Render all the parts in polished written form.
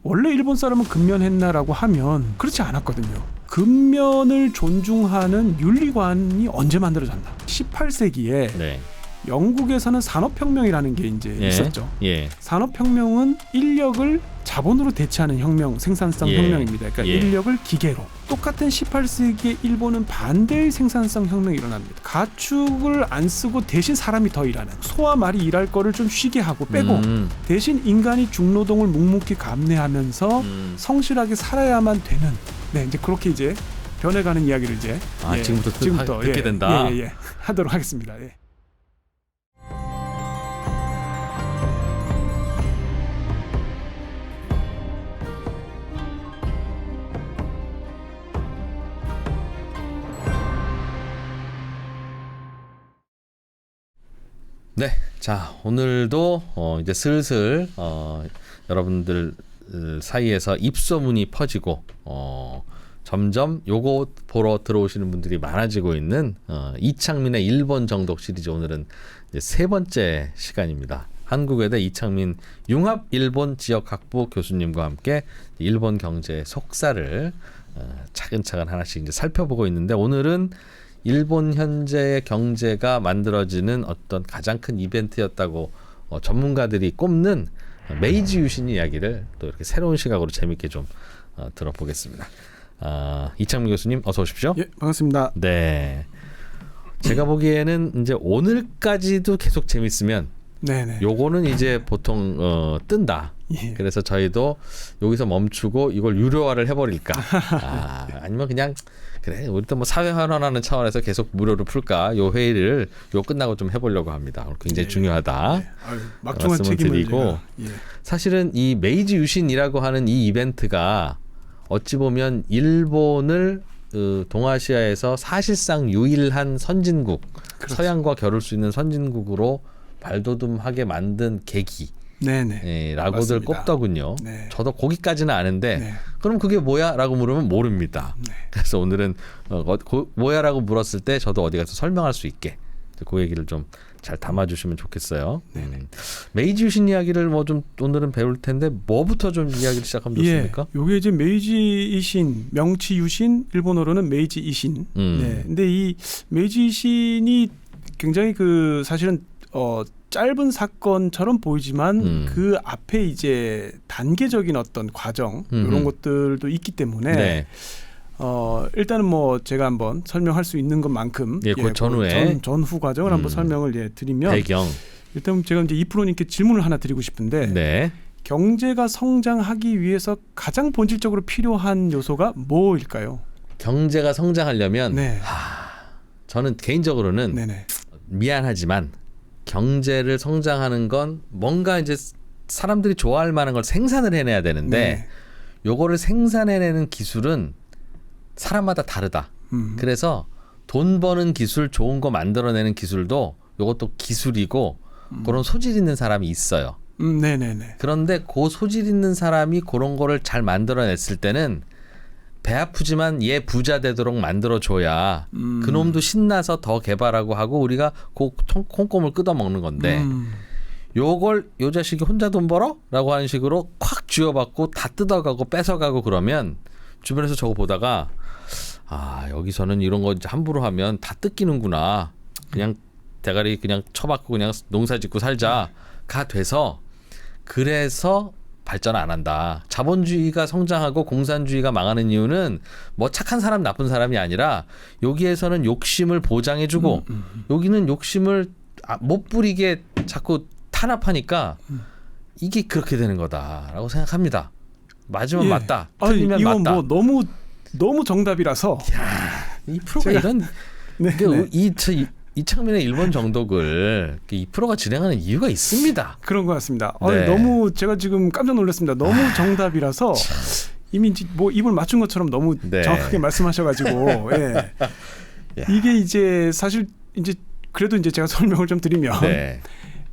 원래 일본 사람은 근면했나라고 하면 그렇지 않았거든요. 근면을 존중하는 윤리관이 언제 만들어졌나? 18세기에 네. 영국에서는 산업혁명이라는 게 이제 예. 있었죠. 예. 산업혁명은 인력을 자본으로 대체하는 혁명, 생산성 예. 혁명입니다. 그러니까 예. 인력을 기계로. 똑같은 18세기에 일본은 반대의 생산성 혁명이 일어납니다. 가축을 안 쓰고 대신 사람이 더 일하는, 소와 말이 일할 거를 좀 쉬게 하고 빼고 대신 인간이 중노동을 묵묵히 감내하면서 성실하게 살아야만 되는, 네, 이제 그렇게 이제 변해가는 이야기를 이제 지금부터 듣게 된다. 하도록 하겠습니다. 예. 네, 자 오늘도 이제 슬슬 여러분들 사이에서 입소문이 퍼지고 점점 요거 보러 들어오시는 분들이 많아지고 있는 이창민의 일본 정독 시리즈, 오늘은 이제 세 번째 시간입니다. 한국외대 이창민 융합 일본 지역학부 교수님과 함께 일본 경제의 속사를 차근차근 하나씩 이제 살펴보고 있는데, 오늘은 일본 현재의 경제가 만들어지는 어떤 가장 큰 이벤트였다고 전문가들이 꼽는 메이지 유신 이야기를 또 이렇게 새로운 시각으로 재밌게 좀 들어보겠습니다. 이창민 교수님 어서 오십시오. 예, 반갑습니다. 네, 제가 보기에는 이제 오늘까지도 계속 재밌으면 네네. 요거는 이제 보통 뜬다. 예. 그래서 저희도 여기서 멈추고 이걸 유료화를 해버릴까? 아니면 그냥 그래 우리 또 뭐 사회환원하는 차원에서 계속 무료로 풀까? 요 회의를 요 끝나고 좀 해보려고 합니다. 굉장히 중요하다. 막중한 책임을 드리고, 사실은 이 메이지 유신이라고 하는 이 이벤트가 어찌 보면 일본을 동아시아에서 사실상 유일한 선진국, 그렇죠. 서양과 겨룰 수 있는 선진국으로 발돋움하게 만든 계기. 네네. 라고들 꼽더군요. 네. 저도 거기까지는 아는데 네. 그럼 그게 뭐야? 라고 물으면 모릅니다. 네. 그래서 오늘은 뭐야? 라고 물었을 때 저도 어디 가서 설명할 수 있게 그 얘기를 좀 잘 담아주시면 좋겠어요. 메이지 유신 이야기를 뭐 좀 오늘은 배울 텐데 뭐부터 좀 이야기를 시작하면 좋습니까? 요게 이제 메이지 이신, 명치 유신, 일본어로는 메이지 이신. 네. 근데 이 메이지 이신이 굉장히 사실은 짧은 사건처럼 보이지만 그 앞에 이제 단계적인 어떤 과정 이런 것들도 있기 때문에 네. 일단은 뭐 제가 한번 설명할 수 있는 것만큼 그 전후에 전후 과정을 한번 설명을 드리면, 배경. 일단 제가 이제 이프로님께 질문을 하나 드리고 싶은데, 네. 경제가 성장하기 위해서 가장 본질적으로 필요한 요소가 뭐일까요? 경제가 성장하려면 네. 저는 개인적으로는 네네. 미안하지만 경제를 성장하는 건 뭔가 이제 사람들이 좋아할 만한 걸 생산을 해내야 되는데 네. 요거를 생산해내는 기술은 사람마다 다르다. 그래서 돈 버는 기술, 좋은 거 만들어내는 기술도 요것도 기술이고 그런 소질 있는 사람이 있어요. 네네네. 그런데 그 소질 있는 사람이 그런 거를 잘 만들어냈을 때는 배 아프지만 얘 부자 되도록 만들어줘야 그놈도 신나서 더 개발하고 하고 우리가 그 콩고물 뜯어먹는 건데 요걸 요 자식이 혼자 돈 벌어? 라고 하는 식으로 콱 쥐어받고 다 뜯어가고 뺏어가고 그러면 주변에서 저거 보다가 여기서는 이런 거 함부로 하면 다 뜯기는구나. 그냥 대가리 그냥 쳐박고 그냥 농사 짓고 살자가 돼서, 그래서 발전 안 한다. 자본주의가 성장하고 공산주의가 망하는 이유는 뭐 착한 사람 나쁜 사람이 아니라 여기에서는 욕심을 보장해주고 여기는 욕심을 못 부리게 자꾸 탄압하니까 이게 그렇게 되는 거다라고 생각합니다. 맞으면 맞다. 틀리면 이건 맞다. 뭐 너무 정답이라서. 이 프로가 이런 이창민의 일본 정독을 이 프로가 진행하는 이유가 있습니다. 그런 것 같습니다. 네. 너무 제가 지금 깜짝 놀랐습니다. 너무 정답이라서 이미 뭐 입을 맞춘 것처럼 너무 정확하게 말씀하셔가지고 이게 이제 사실 이제 그래도 이제 제가 설명을 좀 드리면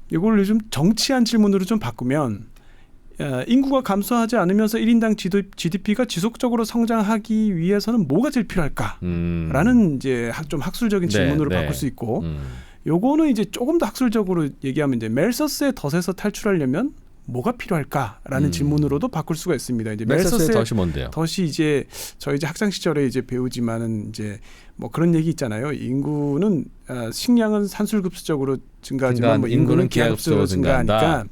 이걸 요즘 정치한 질문으로 좀 바꾸면, 인구가 감소하지 않으면서 1인당 GDP가 지속적으로 성장하기 위해서는 뭐가 제일 필요할까라는 이제 좀 학술적인 질문으로 바꿀 수 있고, 요거는 이제 조금 더 학술적으로 얘기하면 이제 멜서스의 덫에서 탈출하려면 뭐가 필요할까라는 질문으로도 바꿀 수가 있습니다. 이제 멜서스의 덫이 뭔데요? 덫이 이제 저희 이제 학창 시절에 이제 배우지만은 이제 뭐 그런 얘기 있잖아요. 인구는 식량은 산술급수적으로 증가하지만 뭐 인구는 기하급수적으로 증가하니까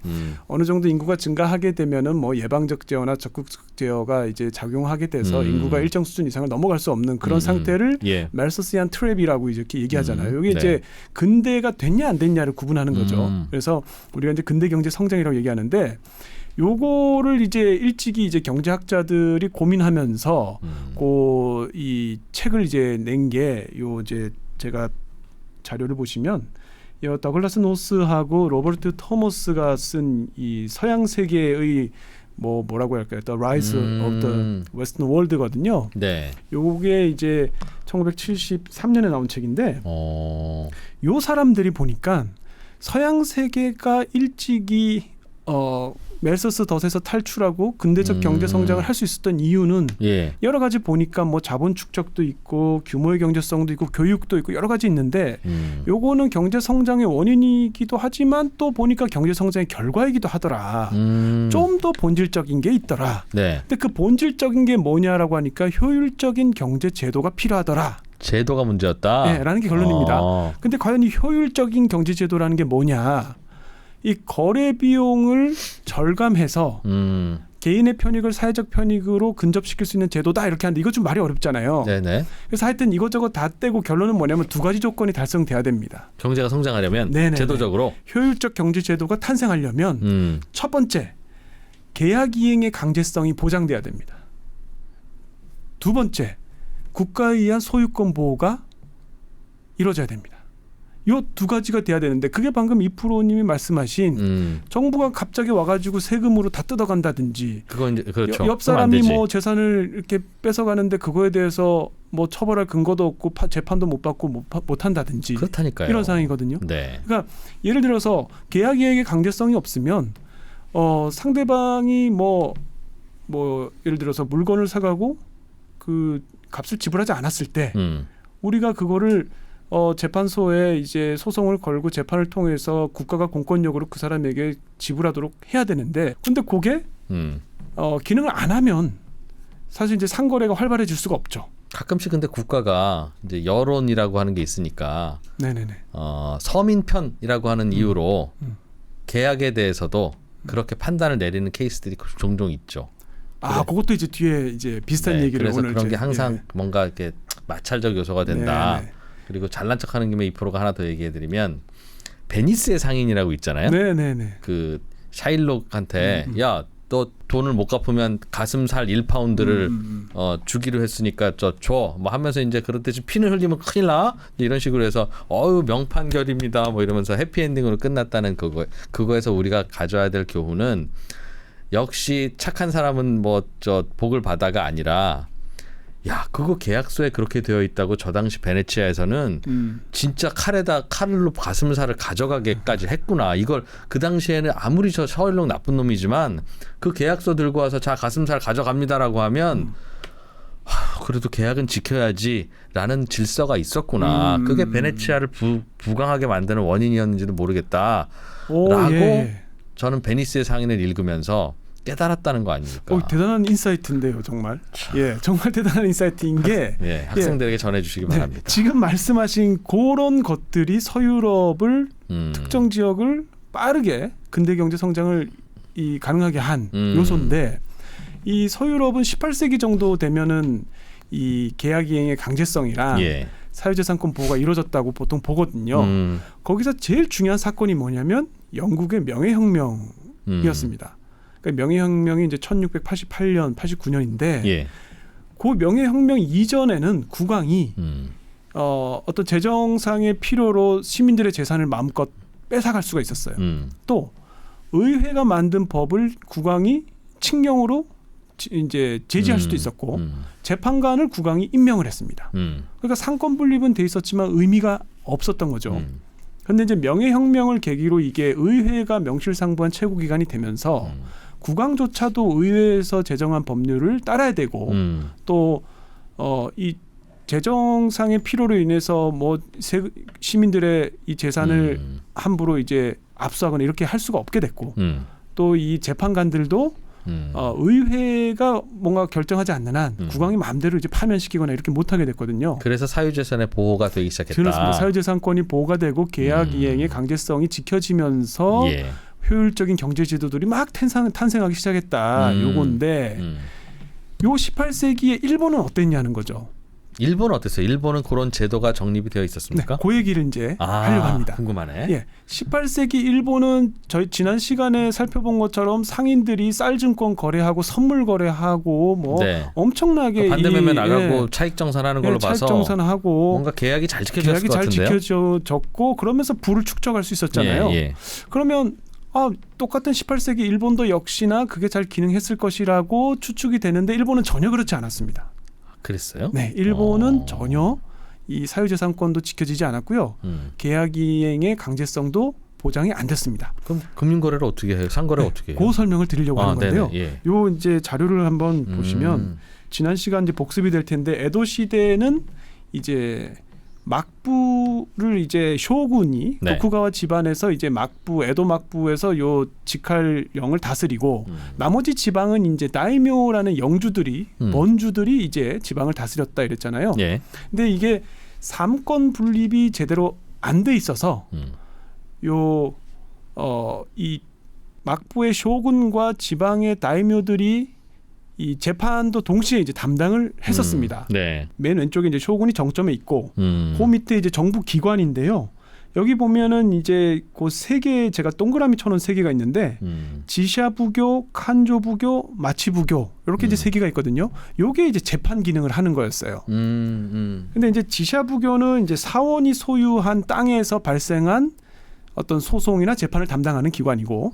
어느 정도 인구가 증가하게 되면은 뭐 예방적 제어나 적극적 제어가 이제 작용하게 돼서 인구가 일정 수준 이상을 넘어갈 수 없는 그런 상태를 멜서스이안 트랩이라고 이렇게 얘기하잖아요. 이게 이제 근대가 됐냐 안 됐냐를 구분하는 거죠. 그래서 우리가 이제 근대 경제 성장이라고 얘기하는데 요거를 이제 일찍이 이제 경제학자들이 고민하면서 이 책을 이제 낸 게 요 이제 제가 자료를 보시면 요 더글라스 노스하고 로버트 토머스가 쓴 이 서양 세계의 뭐라고 할까요? The Rise of the Western World거든요. 네. 요게 이제 1973년에 나온 책인데 요 사람들이 보니까 서양 세계가 일찍이 멜서스 덫에서 탈출하고 근대적 경제 성장을 할 수 있었던 이유는 여러 가지 보니까 뭐 자본 축적도 있고 규모의 경제성도 있고 교육도 있고 여러 가지 있는데 요거는 경제 성장의 원인이기도 하지만 또 보니까 경제 성장의 결과이기도 하더라. 좀 더 본질적인 게 있더라. 근데 그 본질적인 게 뭐냐라고 하니까 효율적인 경제 제도가 필요하더라. 제도가 문제였다. 네, 라는 게 결론입니다. 근데 과연 이 효율적인 경제 제도라는 게 뭐냐? 이 거래 비용을 절감해서 개인의 편익을 사회적 편익으로 근접시킬 수 있는 제도다 이렇게 하는데 이거 좀 말이 어렵잖아요. 네네. 그래서 하여튼 이것저것 다 떼고 결론은 뭐냐면 두 가지 조건이 달성돼야 됩니다. 경제가 성장하려면 제도적으로 효율적 경제 제도가 탄생하려면 첫 번째 계약 이행의 강제성이 보장돼야 됩니다. 두 번째 국가에 의한 소유권 보호가 이루어져야 됩니다. 요 두 가지가 돼야 되는데 그게 방금 이프로님이 말씀하신 정부가 갑자기 와가지고 세금으로 다 뜯어간다든지 그건 이제 그렇죠. 옆 사람이 뭐 재산을 이렇게 뺏어가는데 그거에 대해서 뭐 처벌할 근거도 없고 재판도 못 받고 못 한다든지 그렇다니까요. 이런 상황이거든요. 네. 그러니까 예를 들어서 계약 이행의 강제성이 없으면 상대방이 뭐 예를 들어서 물건을 사가고 그 값을 지불하지 않았을 때 우리가 그거를 재판소에 이제 소송을 걸고 재판을 통해서 국가가 공권력으로 그 사람에게 지불하도록 해야 되는데 근데 그게 기능을 안 하면 사실 이제 상거래가 활발해질 수가 없죠. 가끔씩 근데 국가가 이제 여론이라고 하는 게 있으니까 서민 편이라고 하는 이유로 계약에 대해서도 그렇게 판단을 내리는 케이스들이 종종 있죠. 그것도 이제 뒤에 이제 비슷한 얘기를 그래서 오늘 그런 게 항상 뭔가 이렇게 마찰적 요소가 된다. 그리고 잘난 척하는 김에 이 프로가 하나 더 얘기해드리면 베니스의 상인이라고 있잖아요. 그 샤일록한테 야, 너 돈을 못 갚으면 가슴살 1파운드를 주기로 했으니까 줘. 뭐 하면서 이제 그럴 때 피는 흘리면 큰일 나. 이런 식으로 해서 명판결입니다. 뭐 이러면서 해피엔딩으로 끝났다는 그거에서 우리가 가져야 될 교훈은 역시 착한 사람은 복을 받아가 아니라 야, 그거 계약서에 그렇게 되어 있다고 저 당시 베네치아에서는 진짜 칼로 가슴살을 가져가게까지 했구나. 이걸 그 당시에는 아무리 저 샤일록 나쁜 놈이지만 그 계약서 들고 와서 자 가슴살 가져갑니다라고 하면 그래도 계약은 지켜야지라는 질서가 있었구나. 그게 베네치아를 부강하게 만드는 원인이었는지도 모르겠다. 라고 저는 베니스의 상인을 읽으면서 깨달았다는 거 아닙니까? 대단한 인사이트인데요, 정말. 정말 대단한 인사이트인 게 학생들에게 전해주시기 바랍니다. 지금 말씀하신 그런 것들이 서유럽을 특정 지역을 빠르게 근대 경제 성장을 가능하게 한 요소인데 이 서유럽은 18세기 정도 되면은 이 계약 이행의 강제성이랑 사유재산권 보호가 이루어졌다고 보통 보거든요. 거기서 제일 중요한 사건이 뭐냐면 영국의 명예혁명이었습니다. 그러니까 명예혁명이 이제 1688년, 89년인데 그 명예혁명 이전에는 국왕이 어떤 재정상의 필요로 시민들의 재산을 마음껏 뺏어갈 수가 있었어요. 또 의회가 만든 법을 국왕이 칙령으로 이제 제지할 수도 있었고 재판관을 국왕이 임명을 했습니다. 그러니까 상권 분립은 돼 있었지만 의미가 없었던 거죠. 그런데 이제 명예혁명을 계기로 이게 의회가 명실상부한 최고기관이 되면서 국왕조차도 의회에서 제정한 법률을 따라야 되고 또 이 재정상의 필요로 인해서 시민들의 이 재산을 함부로 이제 압수하거나 이렇게 할 수가 없게 됐고 또 이 재판관들도 의회가 뭔가 결정하지 않는 한 국왕이 마음대로 이제 파면시키거나 이렇게 못하게 됐거든요. 그래서 사유재산의 보호가 되기 시작했다. 그렇습니다. 사유재산권이 보호가 되고 계약 이행의 강제성이 지켜지면서 효율적인 경제 제도들이 막 탄생하기 시작했다. 요건데 요 18세기에 일본은 어땠냐는 거죠. 일본은 어땠어요? 일본은 그런 제도가 정립이 되어 있었습니까? 네, 그 얘기를 이제 하려고 합니다. 궁금하네. 예, 18세기 일본은 저희 지난 시간에 살펴본 것처럼 상인들이 쌀 증권 거래하고 선물 거래하고 뭐 엄청나게 반대매매 나가고 차익 정산하는 걸로 봐서 차익 정산하고 뭔가 계약이 잘 지켜졌을 것 같은데요. 잘 지켜졌고 그러면서 부를 축적할 수 있었잖아요. 그러면 똑같은 18세기 일본도 역시나 그게 잘 기능했을 것이라고 추측이 되는데 일본은 전혀 그렇지 않았습니다. 그랬어요? 네, 일본은 전혀 이 사유재산권도 지켜지지 않았고요. 계약 이행의 강제성도 보장이 안 됐습니다. 그럼 금융거래를 어떻게 해요? 상거래 어떻게 해요? 그 설명을 드리려고 하는 건데요. 요 이제 자료를 한번 보시면 지난 시간 이제 복습이 될 텐데 에도 시대는 이제 막부를 이제 쇼군이 도쿠가와 집안에서 이제 막부 에도 막부에서 요 직할령을 다스리고 나머지 지방은 이제 다이묘라는 영주들이 먼주들이 이제 지방을 다스렸다 이랬잖아요. 근데 이게 삼권 분립이 제대로 안 돼 있어서 이 막부의 쇼군과 지방의 다이묘들이 이 재판도 동시에 이제 담당을 했었습니다. 맨 왼쪽에 이제 쇼군이 정점에 있고, 그 밑에 이제 정부 기관인데요. 여기 보면은 이제 그 세 개 제가 동그라미 쳐놓은 세 개가 있는데, 지샤부교, 칸조부교, 마치부교 이렇게 이제 세 개가 있거든요. 요게 이제 재판 기능을 하는 거였어요. 근데 이제 지샤부교는 이제 사원이 소유한 땅에서 발생한 어떤 소송이나 재판을 담당하는 기관이고,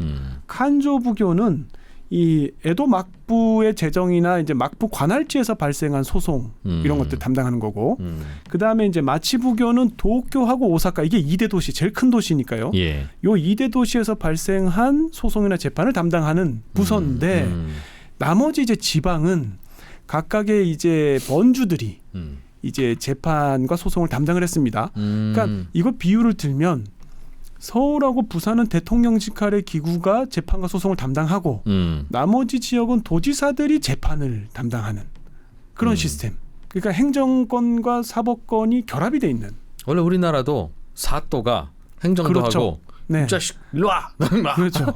칸조부교는 이 에도 막부의 재정이나 이제 막부 관할지에서 발생한 소송 이런 것들 담당하는 거고, 그 다음에 이제 마치부교는 도쿄하고 오사카 이게 2대 도시 제일 큰 도시니까요. 요 2대 도시에서 발생한 소송이나 재판을 담당하는 부서인데 나머지 이제 지방은 각각의 이제 번주들이 이제 재판과 소송을 담당을 했습니다. 그러니까 이거 비유를 들면. 서울하고 부산은 대통령 직할의 기구가 재판과 소송을 담당하고 나머지 지역은 도지사들이 재판을 담당하는 그런 시스템. 그러니까 행정권과 사법권이 결합이 돼 있는. 원래 우리나라도 사또가 행정도 하고 자식 일로 와. 그렇죠.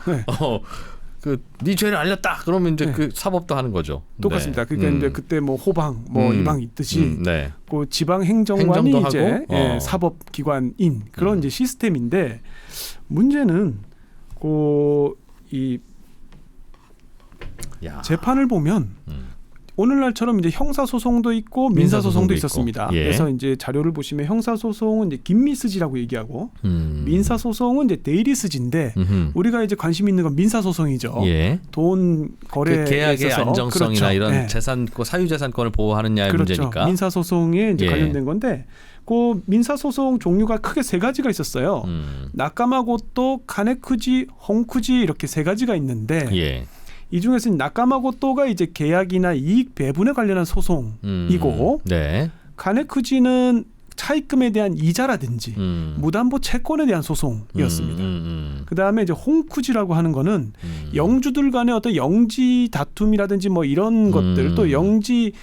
네 죄를 알렸다. 그러면 이제 그 사법도 하는 거죠. 똑같습니다. 그러니까 이제 그때 뭐 호방, 뭐 이방 있듯이 그 지방 행정관이 이제 사법기관인 그런 이제 시스템인데 문제는 이 재판을 보면 오늘날처럼 이제 형사소송도 있고 민사소송도 있었습니다. 그래서 이제 자료를 보시면 형사소송은 이제 긴미스지라고 얘기하고 민사소송은 이제 데이리스지인데 우리가 이제 관심 있는 건 민사소송이죠. 돈 거래에 계약의 있어서 안정성이나 이런 재산, 사유재산권을 보호하느냐의 문제니까. 민사소송에 이제 관련된 건데 그 민사소송 종류가 크게 세 가지가 있었어요. 나카마고토, 카네쿠지, hon쿠지 이렇게 세 가지가 있는데 이 중에서 나카마고토가 이제 계약이나 이익 배분에 관련한 소송이고 카네쿠지는 차입금에 대한 이자라든지 무담보 채권에 대한 소송이었습니다. 그다음에 이제 hon쿠지라고 하는 거는 영주들 간의 어떤 영지 다툼이라든지 뭐 이런 것들 또 영지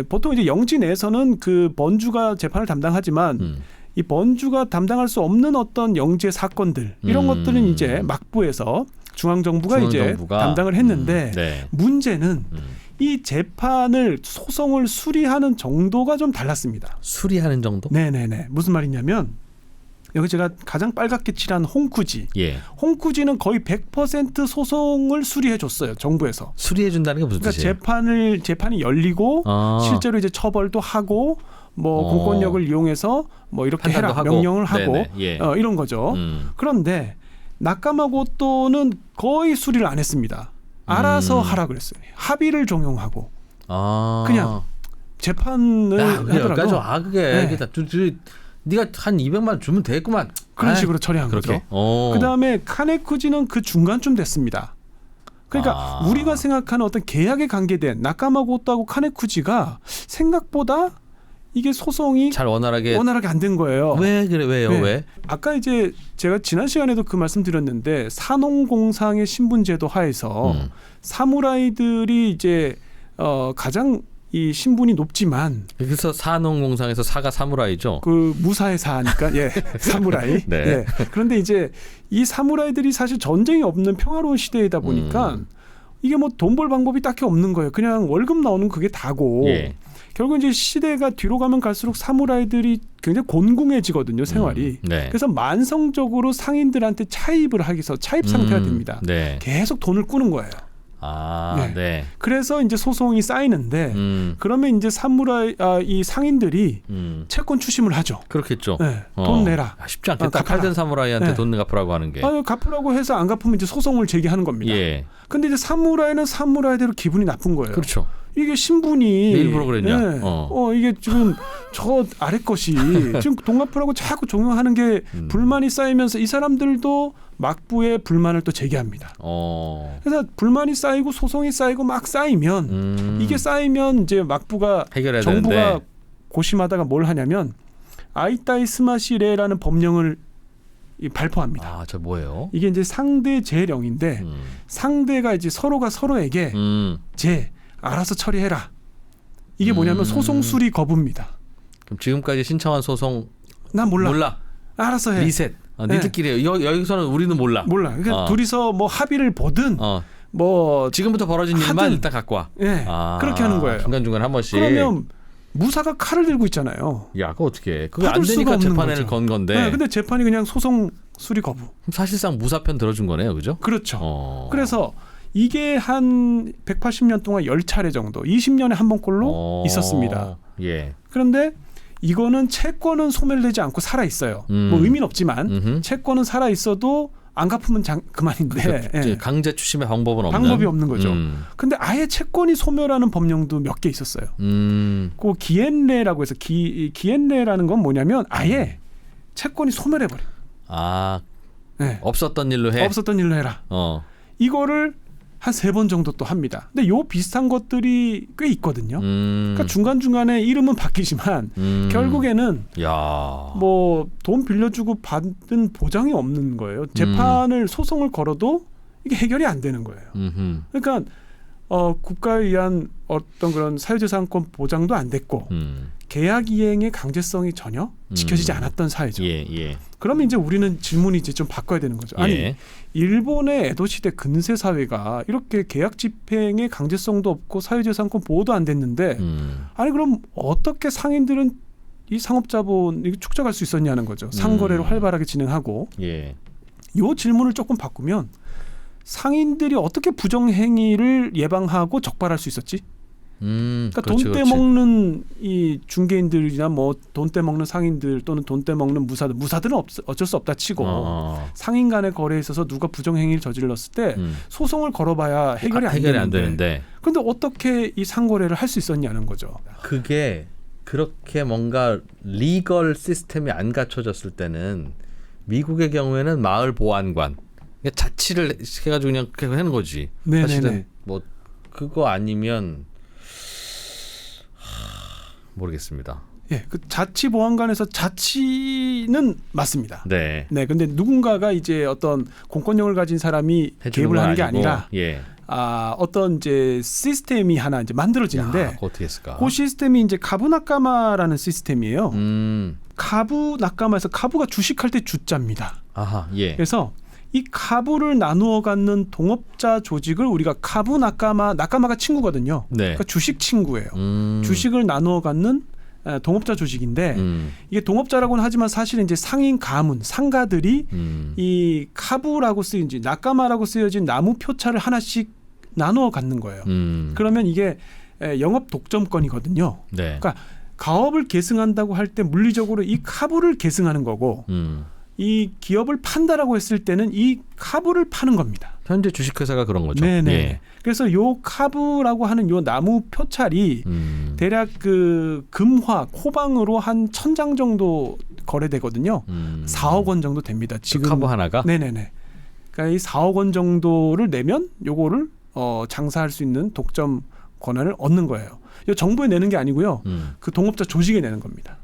보통 이제 영지 내에서는 그 번주가 재판을 담당하지만 이 번주가 담당할 수 없는 어떤 영지의 사건들 이런 것들은 이제 막부에서 중앙정부가 이제 담당을 했는데 문제는 이 재판을 소송을 수리하는 정도가 좀 달랐습니다. 수리하는 정도? 네네네. 무슨 말이냐면 여기 제가 가장 빨갛게 칠한 hon쿠지. hon쿠지는 거의 100% 소송을 수리해 줬어요. 정부에서. 수리해 준다는 게 무슨 뜻이에요? 재판이 열리고 실제로 이제 처벌도 하고 뭐 공권력을 이용해서 뭐 이렇게 해라 하고. 명령을 하고 이런 거죠. 그런데 나카마고토는 거의 수리를 안 했습니다. 알아서 하라 그랬어요. 합의를 종용하고 그냥 재판을 하더라도 그게 네가 한 200만 주면 되겠구만. 그런 식으로 처리한 거죠. 그다음에 카네쿠지는 그 중간쯤 됐습니다. 그러니까 우리가 생각하는 어떤 계약에 관계된 나카마고토하고 카네쿠지가 생각보다 이게 소송이 잘 원활하게 안 된 거예요. 왜 그래 왜요 네. 왜? 아까 이제 제가 지난 시간에도 그 말씀드렸는데 산업공상의 신분제도 하에서 사무라이들이 이제 가장 이 신분이 높지만 그래서 산업공상에서 사가 사무라이죠. 그 무사의 사니까 예 사무라이. 네. 예. 그런데 이제 이 사무라이들이 사실 전쟁이 없는 평화로운 시대이다 보니까 이게 뭐 돈 벌 방법이 딱히 없는 거예요. 그냥 월급 나오는 그게 다고. 예. 결국 이제 시대가 뒤로 가면 갈수록 사무라이들이 굉장히 곤궁해지거든요, 생활이. 네. 그래서 만성적으로 상인들한테 차입을 하기서 차입 상태가 됩니다. 네. 계속 돈을 꾸는 거예요. 아, 네. 그래서 이제 소송이 쌓이는데 그러면 이제 이 상인들이 채권 추심을 하죠. 그렇겠죠. 네, 돈 내라. 쉽지 않겠다. 갚아라. 칼든 사무라이한테 네. 돈 갚으라고 하는 게. 갚으라고 해서 안 갚으면 이제 소송을 제기하는 겁니다. 예. 근데 이제 사무라이는 사무라이대로 기분이 나쁜 거예요. 그렇죠. 이게 신분이 일부러 그랬냐? 네. 이게 지금 저 아래 것이 지금 돈 갚으라고 자꾸 종용하는 게 불만이 쌓이면서 이 사람들도 막부에 불만을 또 제기합니다. 그래서 불만이 쌓이고 소송이 쌓이고 막 쌓이면 이게 쌓이면 이제 막부가 해결해야 정부가 되는데. 고심하다가 뭘 하냐면 아이따이 스마시레라는 법령을 발표합니다. 아, 저 뭐예요? 이게 이제 상대 재령인데 상대가 이제 서로가 서로에게 알아서 처리해라. 이게 뭐냐면 소송 수리 거부입니다. 그럼 지금까지 신청한 소송 난 몰라. 알아서 해. 리셋. 니들끼리 여기서는 우리는 몰라. 그러니까 둘이서 뭐 합의를 보든 뭐 지금부터 벌어진 일만 하든. 일단 갖고 와. 그렇게 하는 거예요. 중간중간 한 번씩. 그러면 무사가 칼을 들고 있잖아요. 야, 그거 어떻게 해? 그게 안 받을 수가 되니까 없는 재판을 거죠. 건 건데. 근데 재판이 그냥 소송 수리 거부. 그럼 사실상 무사편 들어준 거네요, 그죠? 그렇죠. 그래서 이게 한 180년 동안 10차례 정도, 20년에 한 번꼴로 있었습니다. 예. 그런데 이거는 채권은 소멸되지 않고 살아 있어요. 뭐 의미는 없지만 채권은 살아 있어도 안 갚으면 그만인데 그러니까 강제 추심의 방법은 방법이 없는 거죠. 근데 아예 채권이 소멸하는 법령도 몇 개 있었어요. 그 기엔레라고 해서 기엔레라는 건 뭐냐면 아예 채권이 소멸해 버려. 없었던 일로 해. 없었던 일로 해라. 이거를 한 3번 정도 또 합니다. 근데 요 비슷한 것들이 꽤 있거든요. 그러니까 중간중간에 이름은 바뀌지만 결국에는 뭐 돈 빌려주고 받은 보장이 없는 거예요. 재판을 소송을 걸어도 이게 해결이 안 되는 거예요. 그러니까 국가에 의한 어떤 그런 사유재산권 보장도 안 됐고 계약 이행의 강제성이 전혀 지켜지지 않았던 사회죠. 그러면 이제 우리는 질문이 이제 좀 바꿔야 되는 거죠. 아니 일본의 에도 시대 근세 사회가 이렇게 계약 집행의 강제성도 없고 사유재산권 보호도 안 됐는데 아니 그럼 어떻게 상인들은 이 상업자본을 축적할 수 있었냐는 거죠. 상거래를 활발하게 진행하고 이 질문을 조금 바꾸면 상인들이 어떻게 부정행위를 예방하고 적발할 수 있었지? 그러니까 돈 떼먹는 이 중개인들이나 뭐 돈 떼먹는 상인들 또는 돈 떼먹는 무사들은 어쩔 수 없다 치고 상인 간의 거래에 있어서 누가 부정행위를 저질렀을 때 소송을 걸어봐야 해결이 안 되는데 그런데 어떻게 이 상거래를 할 수 있었냐는 거죠. 그게 그렇게 뭔가 리걸 시스템이 안 갖춰졌을 때는 미국의 경우에는 마을 보안관 자치를 해가지고 그냥 하는 거지. 사실은 뭐 그거 아니면 모르겠습니다. 그 자치보안관에서 자치는 맞습니다. 네. 근데 누군가가 이제 어떤 공권력을 가진 사람이 개입을 하는 게 아니라 어떤 이제 시스템이 하나 이제 만들어지는데 어떻게 했을까? 그 시스템이 이제 가부나까마라는 시스템이에요. 가부나까마에서 가부가 주식할 때 주자입니다. 그래서 이 가부를 나누어 갖는 동업자 조직을 우리가 나까마가 친구거든요. 그러니까 주식 친구예요. 주식을 나누어 갖는 동업자 조직인데 이게 동업자라고는 하지만 사실은 이제 상인 가문 상가들이 이 가부라고 쓰여진 나까마라고 쓰여진 나무 표차를 하나씩 나누어 갖는 거예요. 그러면 이게 영업 독점권이거든요. 그러니까 가업을 계승한다고 할 때 물리적으로 이 가부를 계승하는 거고 이 기업을 판다라고 했을 때는 이 카부를 파는 겁니다. 현재 주식회사가 그런 거죠. 그래서 요 카부라고 하는 요 나무 표찰이 대략 그 금화 코방으로 한 1,000장 정도 거래되거든요. 4억 원 정도 됩니다. 지금 카부 하나가? 그러니까 이 4억 원 정도를 내면 요거를 장사할 수 있는 독점 권한을 얻는 거예요. 이 정부에 내는 게 아니고요. 그 동업자 조직에 내는 겁니다.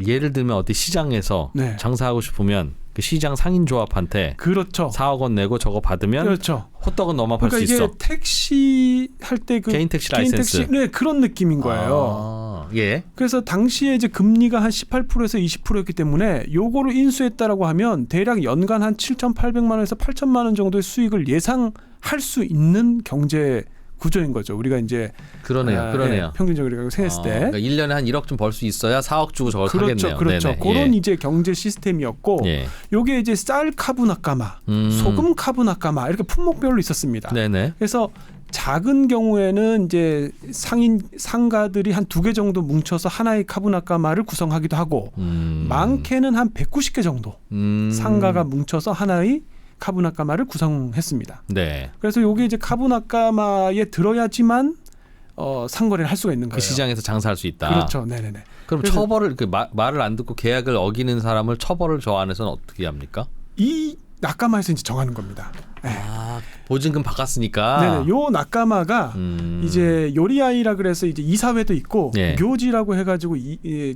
예를 들면 어디 시장에서 네. 장사하고 싶으면 그 시장 상인조합한테 그렇죠. 4억 원 내고 저거 받으면 그렇죠. 호떡은 너만 팔 수 그러니까 있어. 이게 택시 할 때 그 개인 택시 라이센스. 네, 그런 느낌인 거예요. 예. 그래서 당시에 이제 금리가 한 18%에서 20%였기 때문에 요거를 인수했다라고 하면 대략 연간 한 7,800만 원에서 8천만 원 정도의 수익을 예상할 수 있는 경제 구조인 거죠. 우리가 이제 그러네요. 예, 평균적으로 생각했을 때. 그러니까 1년에 한 1억 좀 벌 수 있어야 4억 주고 저걸 사겠네요. 그렇죠. 네네. 그런 예. 이제 경제 시스템이었고 예. 요게 이제 쌀 카브나까마, 소금 카브나까마 이렇게 품목별로 있었습니다. 네네. 그래서 작은 경우에는 이제 상가들이 한 2개 정도 뭉쳐서 하나의 카브나까마를 구성하기도 하고 많게는 한 190개 정도 상가가 뭉쳐서 하나의 카브나까마를 구성했습니다. 네. 그래서 요게 이제 카브나까마에 들어야지만 상거래를 할 수가 있는 거예요. 그 시장에서 장사할 수 있다. 그렇죠. 네네네. 그럼 그래서 처벌을 말을 안 듣고 계약을 어기는 사람을 처벌을 저 안에서는 어떻게 합니까? 이 낙가마에서 이제 정하는 겁니다. 네. 보증금 바꿨으니까. 네네. 요 낙가마가 이제 요리아이라 그래서 이제 이사회도 있고 예. 묘지라고 해가지고 이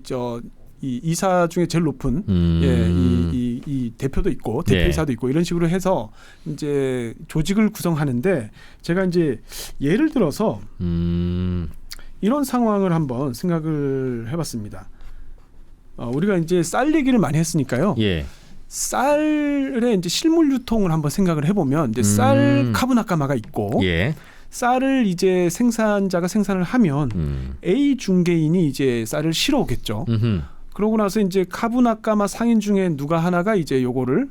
이사 중에 제일 높은 이 대표도 있고 대표이사도 있고 이런 식으로 해서 이제 조직을 구성하는데 제가 이제 예를 들어서 이런 상황을 한번 생각을 해봤습니다. 우리가 이제 쌀 얘기를 많이 했으니까요. 예. 쌀의 이제 실물 유통을 한번 생각을 해보면 이제 쌀 카브나까마가 있고 예. 쌀을 이제 생산자가 생산을 하면 A 중개인이 이제 쌀을 실어오겠죠. 그러고 나서 이제 카브나까마 상인 중에 누가 하나가 이제 요거를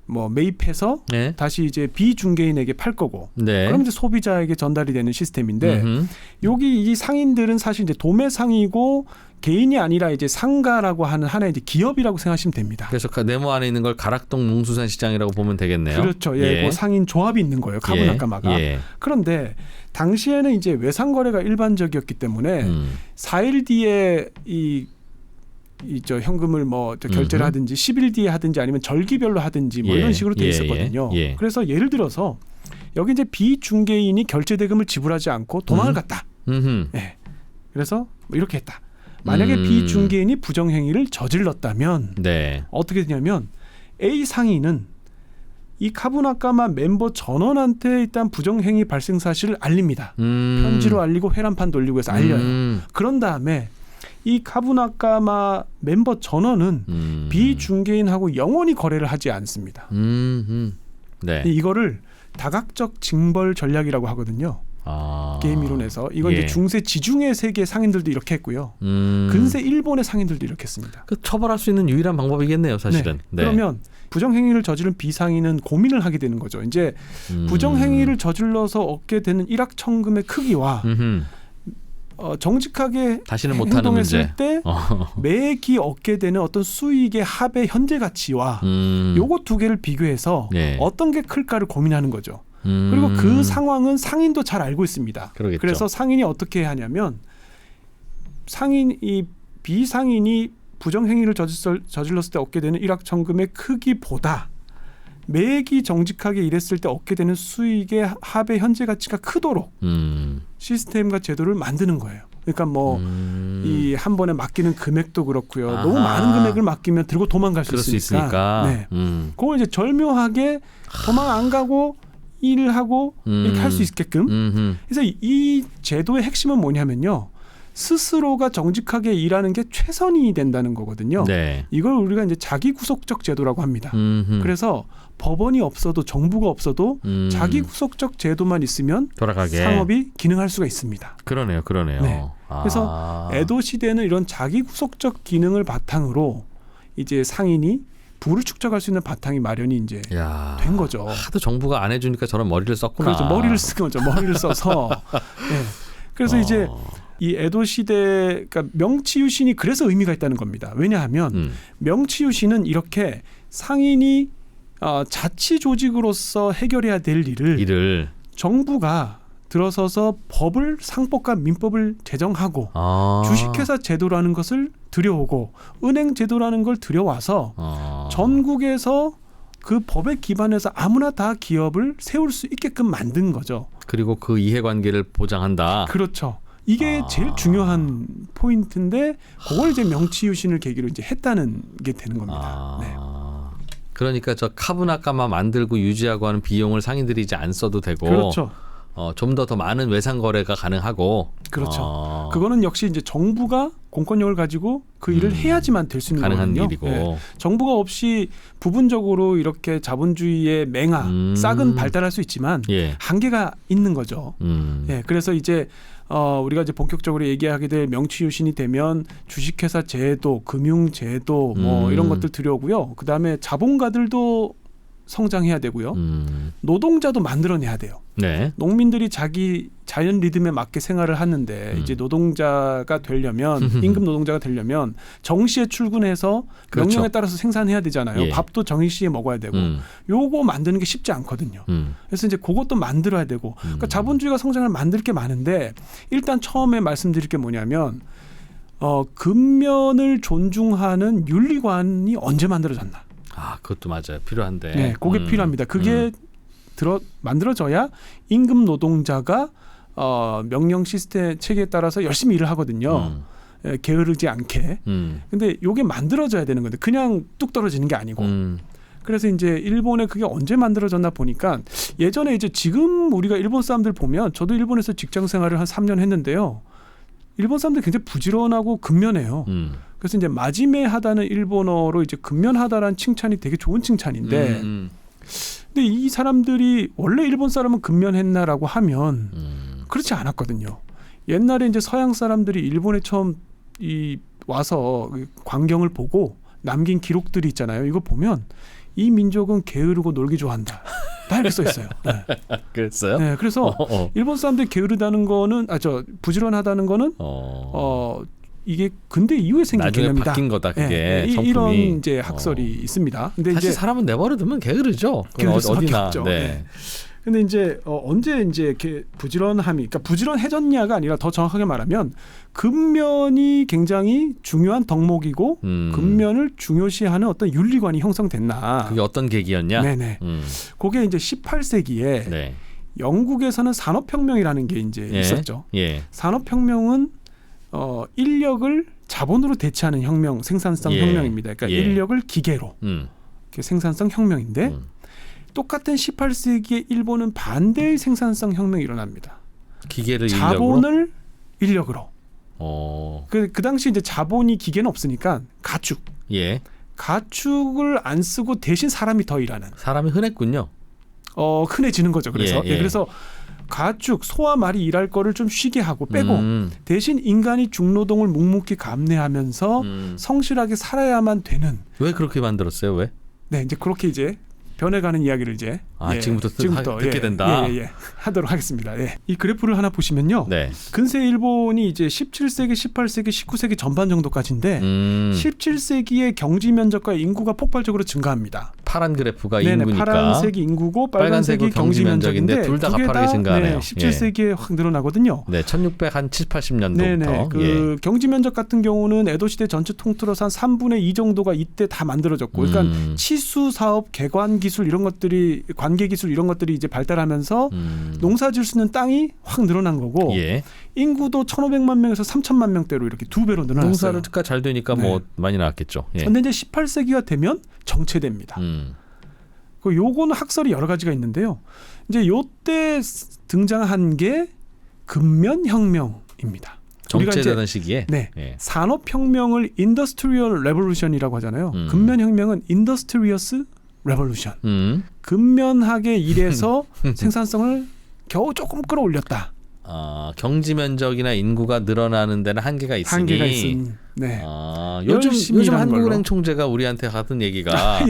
뭐 매입해서 네. 다시 이제 B 중개인에게 팔 거고. 네. 그럼 이제 소비자에게 전달이 되는 시스템인데 여기 이 상인들은 사실 이제 도매상이고 개인이 아니라 이제 상가라고 하는 하나의 이제 기업이라고 생각하시면 됩니다. 그래서 네모 안에 있는 걸 가락동 농수산시장이라고 보면 되겠네요. 그렇죠. 예, 그 상인 조합이 있는 거예요. 카브나까마가. 예. 그런데 당시에는 이제 외상거래가 일반적이었기 때문에 4일 뒤에 저 현금을 뭐 결제를 하든지 10일 뒤에 하든지 아니면 절기별로 하든지 뭐 이런 식으로 돼 있었거든요. 그래서 예를 들어서 여기 이제 비중개인이 결제 대금을 지불하지 않고 도망을 갔다. 예. 그래서 뭐 이렇게 했다. 만약에 비중개인이 부정행위를 저질렀다면 네. 어떻게 되냐면 A 상인은 이 카브나까마 멤버 전원한테 일단 부정행위 발생 사실을 알립니다. 편지로 알리고 회란판 돌리고 해서 알려요. 그런 다음에 이 카브나까마 멤버 전원은 비중개인하고 영원히 거래를 하지 않습니다. 네. 이거를 다각적 징벌 전략이라고 하거든요. 게임 이론에서 이건 이제 중세 지중해 세계 상인들도 이렇게 했고요. 근세 일본의 상인들도 이렇게 했습니다. 그 처벌할 수 있는 유일한 방법이겠네요, 사실은. 네. 그러면 부정행위를 저지른 비상인은 고민을 하게 되는 거죠. 이제 부정행위를 저질러서 얻게 되는 일확천금의 크기와 정직하게 다시는 못하는 문제. 행동했을 때 매기 얻게 되는 어떤 수익의 합의 현재 가치와 요거 두 개를 비교해서 어떤 게 클까를 고민하는 거죠. 그리고 그 상황은 상인도 잘 알고 있습니다. 그러겠죠. 그래서 상인이 어떻게 하냐면 이 비상인이 부정행위를 저질렀을 때 얻게 되는 일확천금의 크기보다 매기 정직하게 일했을 때 얻게 되는 수익의 합의 현재 가치가 크도록 시스템과 제도를 만드는 거예요. 그러니까 뭐 이 한 번에 맡기는 금액도 그렇고요. 너무 많은 금액을 맡기면 들고 도망갈 수 있으니까. 네. 그걸 이제 절묘하게 도망 안 가고 일을 하고 이렇게 할 수 있게끔. 그래서 이 제도의 핵심은 뭐냐면요. 스스로가 정직하게 일하는 게 최선이 된다는 거거든요. 네. 이걸 우리가 이제 자기 구속적 제도라고 합니다. 그래서 법원이 없어도 정부가 없어도 자기 구속적 제도만 있으면 돌아가게 상업이 기능할 수가 있습니다. 그러네요. 네. 그래서 에도 시대는 이런 자기 구속적 기능을 바탕으로 이제 상인이 부를 축적할 수 있는 바탕이 마련이 이제 된 거죠. 하도 정부가 안 해주니까 저런 머리를 썼구나. 그렇죠. 머리를 쓰는 거죠. 머리를 써서. 네. 그래서 이제 이 에도 시대, 그러니까 명치유신이 그래서 의미가 있다는 겁니다. 왜냐하면 명치유신은 이렇게 상인이 자치 조직으로서 해결해야 될 일을 정부가 들어서서 법을 상법과 민법을 제정하고 주식회사 제도라는 것을 들여오고 은행 제도라는 걸 들여와서 전국에서 그 법에 기반해서 아무나 다 기업을 세울 수 있게끔 만든 거죠. 그리고 그 이해관계를 보장한다. 그렇죠. 이게 제일 중요한 포인트인데 그걸 이제 명치유신을 계기로 이제 했다는 게 되는 겁니다. 네. 그러니까 저 카브나카만 만들고 유지하고 하는 비용을 상인들이 이제 안 써도 되고, 그렇죠. 좀 더 많은 외상 거래가 가능하고, 그렇죠. 그거는 역시 이제 정부가 공권력을 가지고 그 일을 해야지만 될 수 있는 가능한 거거든요. 일이고, 네. 정부가 없이 부분적으로 이렇게 자본주의의 맹아, 싹은 발달할 수 있지만 예. 한계가 있는 거죠. 예, 그래서 이제 우리가 이제 본격적으로 얘기하게 될 명치유신이 되면 주식회사 제도, 금융제도 뭐 이런 것들 들여오고요. 그 다음에 자본가들도 성장해야 되고요. 노동자도 만들어내야 돼요. 네. 농민들이 자기 자연 리듬에 맞게 생활을 하는데 이제 노동자가 되려면 임금 노동자가 되려면 정시에 출근해서 그렇죠. 명령에 따라서 생산해야 되잖아요. 예. 밥도 정시에 먹어야 되고 요거 만드는 게 쉽지 않거든요. 그래서 이제 그것도 만들어야 되고 그러니까 자본주의가 성장을 만들 게 많은데 일단 처음에 말씀드릴 게 뭐냐면 근면을 존중하는 윤리관이 언제 만들어졌나? 그것도 맞아요. 필요한데. 네, 그게 필요합니다. 그게 만들어져야 임금 노동자가 명령 시스템 체계에 따라서 열심히 일을 하거든요. 게으르지 않게. 근데 이게 만들어져야 되는 건데 그냥 뚝 떨어지는 게 아니고. 그래서 이제 일본에 그게 언제 만들어졌나 보니까 예전에 이제 지금 우리가 일본 사람들 보면 저도 일본에서 직장 생활을 한 3년 했는데요. 일본 사람들 굉장히 부지런하고 근면해요. 그래서 이제 마지메하다는 일본어로 이제 근면하다라는 칭찬이 되게 좋은 칭찬인데 근데 이 사람들이 원래 일본 사람은 근면했나라고 하면 그렇지 않았거든요. 옛날에 이제 서양 사람들이 일본에 처음 와서 광경을 보고 남긴 기록들이 있잖아요. 이거 보면 이 민족은 게으르고 놀기 좋아한다. 다 이렇게 써 있어요. 네. 그랬어요? 네, 그래서 일본 사람들이 게으르다는 거는 부지런하다는 거는 이게 근대 이후에 생긴 나중에 개념이다. 바뀐 거다 그게. 네, 이런 이제 학설이 있습니다. 근데 사실 이제 사람은 내버려두면 게으르죠. 게으를 수밖에 어디나. 없죠. 네. 네. 근데 이제 언제 이제 이렇게 부지런함이, 그러니까 부지런해졌냐가 아니라 더 정확하게 말하면 근면이 굉장히 중요한 덕목이고 근면을 중요시하는 어떤 윤리관이 형성됐나. 그게 어떤 계기였냐? 네네. 그게 이제 18세기에 네. 영국에서는 산업혁명이라는 게 이제 있었죠. 예. 산업혁명은 인력을 자본으로 대체하는 혁명, 생산성 혁명입니다. 그러니까 인력을 기계로 생산성 혁명인데 똑같은 18세기에 일본은 반대의 생산성 혁명이 일어납니다. 기계를 자본을 인력으로. 인력으로. 그 당시 이제 자본이 기계는 없으니까 가축. 예. 가축을 안 쓰고 대신 사람이 더 일하는. 사람이 흔했군요. 흔해지는 거죠. 그래서 예. 그래서 가축, 소와 말이 일할 거를 좀 쉬게 하고 빼고 대신 인간이 중노동을 묵묵히 감내하면서 성실하게 살아야만 되는. 왜 그렇게 만들었어요? 왜? 네, 이제 그렇게 이제 변해가는 이야기를 이제 지금부터 듣게 된다. 하도록 하겠습니다. 예. 이 그래프를 하나 보시면요. 네. 근세 일본이 이제 17세기, 18세기, 19세기 전반 정도까지인데 17세기의 경지 면적과 인구가 폭발적으로 증가합니다. 파란 그래프가 네네, 인구니까. 파란색이 인구고 빨간색이 경지 면적인데 둘 다 두 개 가파르게 증가하네요. 17세기에 확 늘어나거든요. 네, 1680년도부터. 네네. 그 경지 면적 같은 경우는 에도 시대 전체 통틀어서 한 3분의 2 정도가 이때 다 만들어졌고, 그러니까 치수 사업, 개관 기술 이런 것들이, 관계 기술 이런 것들이 이제 발달하면서 농사질 수 있는 땅이 확 늘어난 거고, 인구도 1,500만 명에서 3,000만 명대로 이렇게 2배로 늘어났어요. 농사가 잘 되니까 뭐 많이 나왔겠죠. 그런데 이제 18세기가 되면 정체됩니다. 요거는 학설이 여러 가지가 있는데요. 이제 요때 등장한 게 근면혁명입니다. 정체되던 시기에. 네, 산업혁명을 인더스트리얼 레볼루션이라고 하잖아요. 근면혁명은 인더스트리어스 레볼루션. 근면하게 일해서 생산성을 겨우 조금 끌어올렸다. 경지 면적이나 인구가 늘어나는 데는 한계가 있으니. 네. 요즘 한국은행 총재가 우리한테 하던 얘기가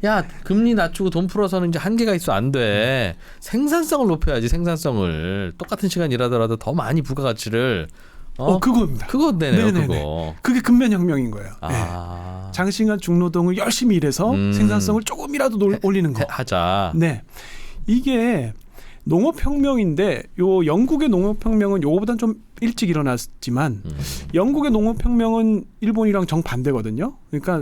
야, 금리 낮추고 돈 풀어서는 이제 한계가 있어 안 돼. 생산성을 높여야지. 생산성을 똑같은 시간 일하더라도 더 많이 부가가치를. 그겁니다. 그거 내네요. 그거. 그게 근면혁명인 거예요. 장시간 중노동을 열심히 일해서 생산성을 조금이라도 올리는 거. 하자. 네. 이게 농업혁명인데 요 영국의 농업혁명은 요거보다는 좀 일찍 일어났지만 영국의 농업혁명은 일본이랑 정반대거든요. 그러니까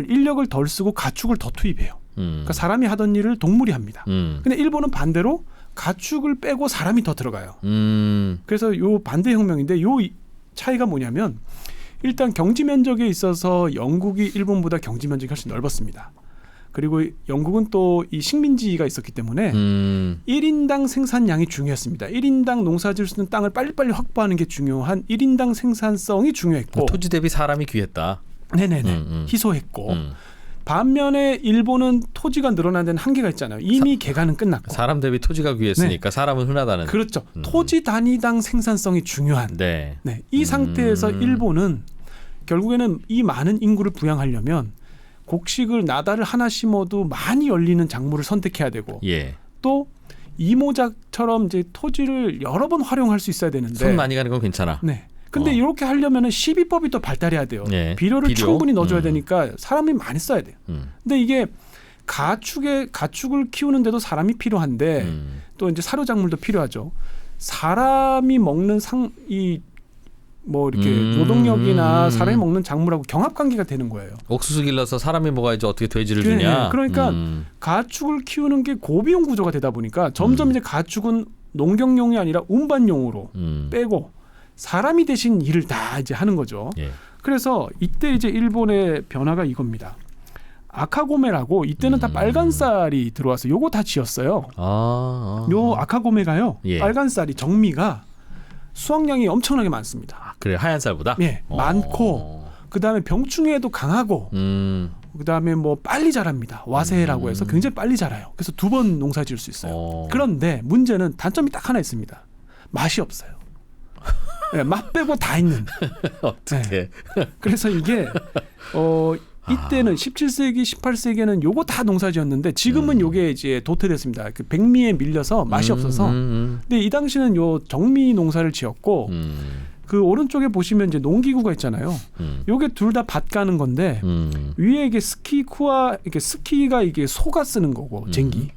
인력을 덜 쓰고 가축을 더 투입해요. 그러니까 사람이 하던 일을 동물이 합니다. 근데 일본은 반대로 가축을 빼고 사람이 더 들어가요. 그래서 요 반대 혁명인데 요 차이가 뭐냐면 일단 경지 면적에 있어서 영국이 일본보다 경지 면적이 훨씬 넓었습니다. 그리고 영국은 또 이 식민지가 있었기 때문에 1인당 생산량이 중요했습니다. 1인당 농사질 수 있는 땅을 빨리빨리 확보하는 게 중요한 1인당 생산성이 중요했고 토지 대비 사람이 귀했다. 네네네. 희소했고 반면에 일본은 토지가 늘어나는 데는 한계가 있잖아요. 이미 개간은 끝났고. 사람 대비 토지가 귀했으니까 사람은 흔하다는. 그렇죠. 토지 단위당 생산성이 중요한. 네. 이 상태에서 일본은 결국에는 이 많은 인구를 부양하려면 곡식을 나달을 하나 심어도 많이 열리는 작물을 선택해야 되고 예. 또 이모작처럼 이제 토지를 여러 번 활용할 수 있어야 되는데 손 많이 가는 건 괜찮아. 네. 근데 이렇게 하려면은 시비법이 또 발달해야 돼요. 예. 비료를 충분히 넣어줘야 되니까 사람이 많이 써야 돼요. 근데 이게 가축을 키우는데도 사람이 필요한데 또 이제 사료작물도 필요하죠. 사람이 먹는 이렇게 노동력이나 사람이 먹는 작물하고 경합관계가 되는 거예요. 옥수수 길러서 사람이 먹어야지 어떻게 돼지를 주냐. 그러니까 가축을 키우는 게 고비용 구조가 되다 보니까 점점 이제 가축은 농경용이 아니라 운반용으로 빼고 사람이 대신 일을 다 이제 하는 거죠. 예. 그래서 이때 이제 일본의 변화가 이겁니다. 아카고메라고 이때는 다 빨간 쌀이 들어와서 요거 다 지었어요. 요 아카고메가요. 예. 빨간 쌀이 정미가 수확량이 엄청나게 많습니다. 그래 하얀 쌀보다? 예, 많고 그다음에 병충해에도 강하고 그다음에 뭐 빨리 자랍니다. 와세라고 해서 굉장히 빨리 자라요. 그래서 2번 농사 지을 수 있어요. 그런데 문제는 단점이 딱 하나 있습니다. 맛이 없어요. 네, 맛 빼고 다 있는. 어떻게? 네. 그래서 이게 이때는 17세기, 18세기에는 요거 다 농사지었는데 지금은 요게 이제 도태됐습니다. 그 백미에 밀려서 맛이 없어서. 근데 이 당시는 요 정미 농사를 지었고 그 오른쪽에 보시면 이제 농기구가 있잖아요. 요게 둘 다 밭 가는 건데 위에 이게 스키쿠아 이게 스키가 이게 소가 쓰는 거고 쟁기.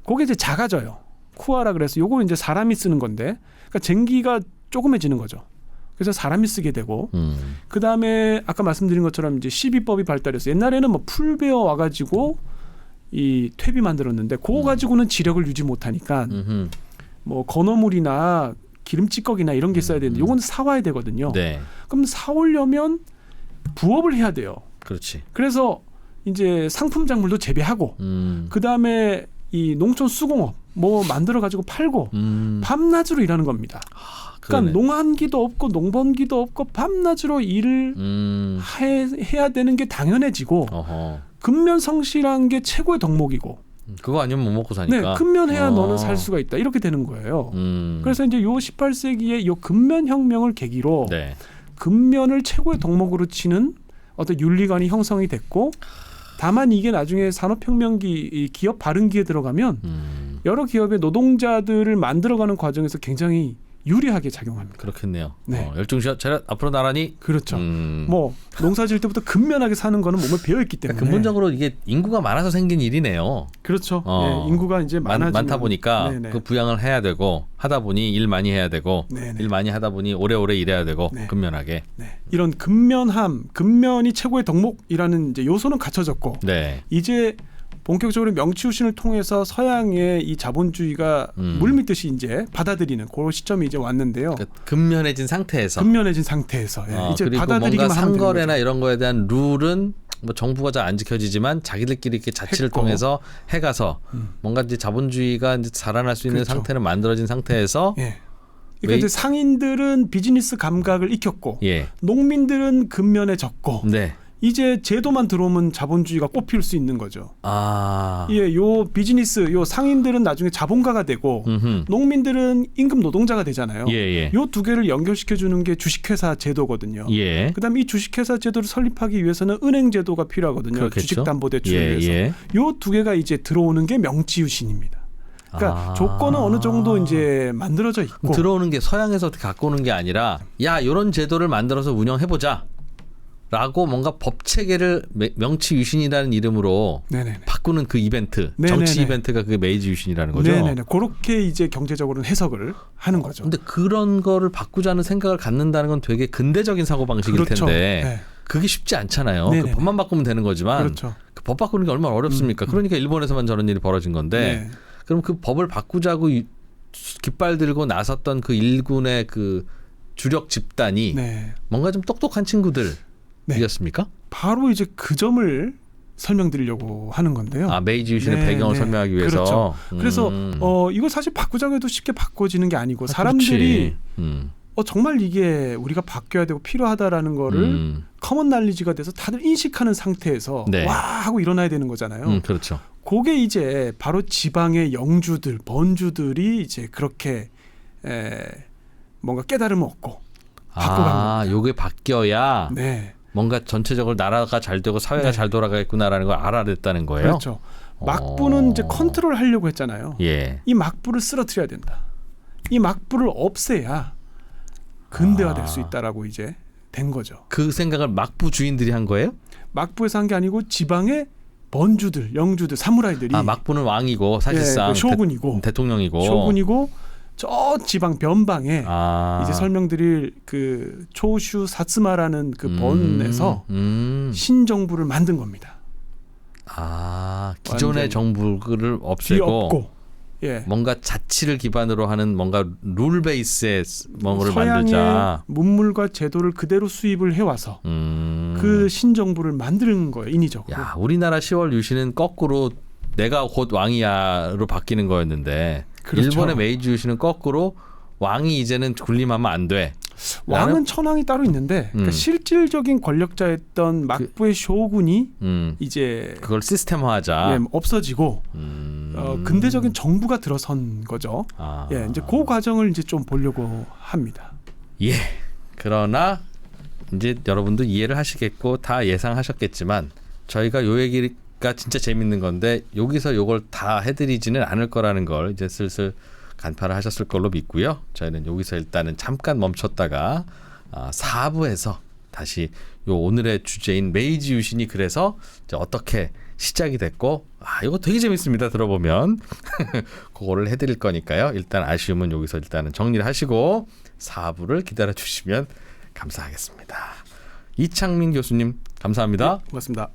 그게 이제 작아져요. 쿠아라 그래서 요거 이제 사람이 쓰는 건데 그러니까 쟁기가 조그매지는 거죠. 그래서 사람이 쓰게 되고 그 다음에 아까 말씀드린 것처럼 이제 시비법이 발달해서 옛날에는 뭐 풀 베어 와가지고 이 퇴비 만들었는데 그거 가지고는 지력을 유지 못하니까 뭐 건어물이나 기름찌꺼기나 이런 게 써야 되는데 요건 사와야 되거든요. 네. 그럼 사오려면 부업을 해야 돼요. 그렇지. 그래서 이제 상품 작물도 재배하고 그 다음에 이 농촌 수공업 뭐 만들어 가지고 팔고 밤낮으로 일하는 겁니다. 그러니까 농한기도 없고 농번기도 없고 밤낮으로 일을 해야 되는 게 당연해지고 근면성실한 게 최고의 덕목이고 그거 아니면 못 먹고 사니까. 네, 근면해야 너는 살 수가 있다 이렇게 되는 거예요. 그래서 이제 요 18세기에 요 근면혁명을 계기로 네. 근면을 최고의 덕목으로 치는 어떤 윤리관이 형성이 됐고 다만 이게 나중에 산업혁명기 기업 발흥기에 들어가면 여러 기업의 노동자들을 만들어가는 과정에서 굉장히 유리하게 작용합니다. 그렇겠네요. 네. 열중시합 차렷 앞으로 나란히. 그렇죠. 뭐 농사 지을 때부터 근면하게 사는 거는 몸에 배어있기 때문에 근본적으로 이게 인구가 많아서 생긴 일이네요. 그렇죠. 네, 인구가 이제 많다 보니까 그 부양을 해야 되고 하다 보니 일 많이 해야 되고 일 많이 하다 보니 오래오래 일해야 되고 근면하게. 네. 이런 근면함, 근면이 최고의 덕목이라는 이제 요소는 갖춰졌고 이제 본격적으로 명치유신을 통해서 서양의 이 자본주의가 물밀듯이 이제 받아들이는 그런 시점이 이제 왔는데요. 그러니까 근면해진 상태에서 이제 그리고 받아들이기만 뭔가 하면 상거래나 이런 거에 대한 룰은 뭐 정부가 잘 안 지켜지지만 자기들끼리 이렇게 자치를 통해서 해가서 뭔가 이제 자본주의가 이제 살아날 수 있는 상태는 만들어진 상태에서. 그러니까 이제 상인들은 비즈니스 감각을 익혔고 농민들은 근면에 졌고. 이제 제도만 들어오면 자본주의가 꽃피울 수 있는 거죠. 요 비즈니스, 요 상인들은 나중에 자본가가 되고 농민들은 임금 노동자가 되잖아요. 요 두 개를 연결시켜 주는 게 주식회사 제도거든요. 그다음에 이 주식회사 제도를 설립하기 위해서는 은행 제도가 필요하거든요. 주식담보대출을 위해서. 요 두 개가 이제 들어오는 게 명치유신입니다. 그러니까 조건은 어느 정도 이제 만들어져 있고 들어오는 게 서양에서 갖고 오는 게 아니라 야 이런 제도를 만들어서 운영해 보자. 라고 뭔가 법 체계를 명치유신이라는 이름으로 바꾸는 그 이벤트, 정치 이벤트가 그 메이지 유신이라는 거죠. 그렇게 이제 경제적으로는 해석을 하는 거죠. 근데 그런 거를 바꾸자는 생각을 갖는다는 건 되게 근대적인 사고 방식일 텐데 그게 쉽지 않잖아요. 그 법만 바꾸면 되는 거지만 그 법 바꾸는 게 얼마나 어렵습니까? 그러니까 일본에서만 저런 일이 벌어진 건데 네. 그럼 그 법을 바꾸자고 깃발 들고 나섰던 그 일군의 그 주력 집단이 네. 뭔가 좀 똑똑한 친구들이었습니까? 바로 이제 그 점을 설명드리려고 하는 건데요. 아, 메이지 유신의 네, 배경을 네. 설명하기 위해서. 그렇죠. 그래서 이거 사실 바꾸자고 해도 쉽게 바꿔지는 게 아니고 사람들이 정말 이게 우리가 바뀌어야 되고 필요하다라는 거를 커먼 날리지가 돼서 다들 인식하는 상태에서 네. 와 하고 일어나야 되는 거잖아요. 그렇죠. 그게 이제 바로 지방의 영주들, 번주들이 이제 그렇게 뭔가 깨달음을 얻고 바꿔간 겁니다. 요게 바뀌어야 네. 뭔가 전체적으로 나라가 잘 되고 사회가 네. 잘 돌아가겠구나라는 걸 알아냈다는 거예요. 그렇죠. 막부는 이제 컨트롤 하려고 했잖아요. 예. 이 막부를 쓰러뜨려야 된다. 이 막부를 없애야 근대화될 수 있다라고 이제 된 거죠. 그 생각을 막부 주인들이 한 거예요? 막부에서 한 게 아니고 지방의 번주들, 영주들, 사무라이들이 막부는 왕이고 사실상 그 쇼군이고 대통령이고 쇼군이고 저 지방 변방에 이제 설명드릴 그 초슈 사츠마라는 그 번에서 신정부를 만든 겁니다. 기존의 정부를 없애고 뒤엎고 뭔가 자치를 기반으로 하는 뭔가 룰 베이스의 뭔가를 서양의 만들자. 문물과 제도를 그대로 수입을 해와서 그 신정부를 만드는 거예요. 인위적으로. 야, 우리나라 10월 유신은 거꾸로 내가 곧 왕이야로 바뀌는 거였는데 그렇죠. 일본의 메이지 유신은 거꾸로 왕이 이제는 군림하면 안 돼. 왕은 천황이 따로 있는데 그러니까 실질적인 권력자였던 막부의 쇼군이 이제 그걸 시스템화하자. 없어지고 근대적인 정부가 들어선 거죠. 이제 그 과정을 이제 좀 보려고 합니다. 예. 그러나 이제 여러분도 이해를 하시겠고 다 예상하셨겠지만 저희가 요 얘기가 진짜 재밌는 건데 여기서 요걸 다 해드리지는 않을 거라는 걸 이제 슬슬 간파를 하셨을 걸로 믿고요. 저희는 여기서 일단은 잠깐 멈췄다가 4부에서 다시 요 오늘의 주제인 메이지 유신이 그래서 이제 어떻게 시작이 됐고 이거 되게 재밌습니다. 들어보면 그거를 해드릴 거니까요. 일단 아쉬움은 여기서 일단은 정리를 하시고 4부를 기다려 주시면 감사하겠습니다. 이창민 교수님 감사합니다. 고맙습니다.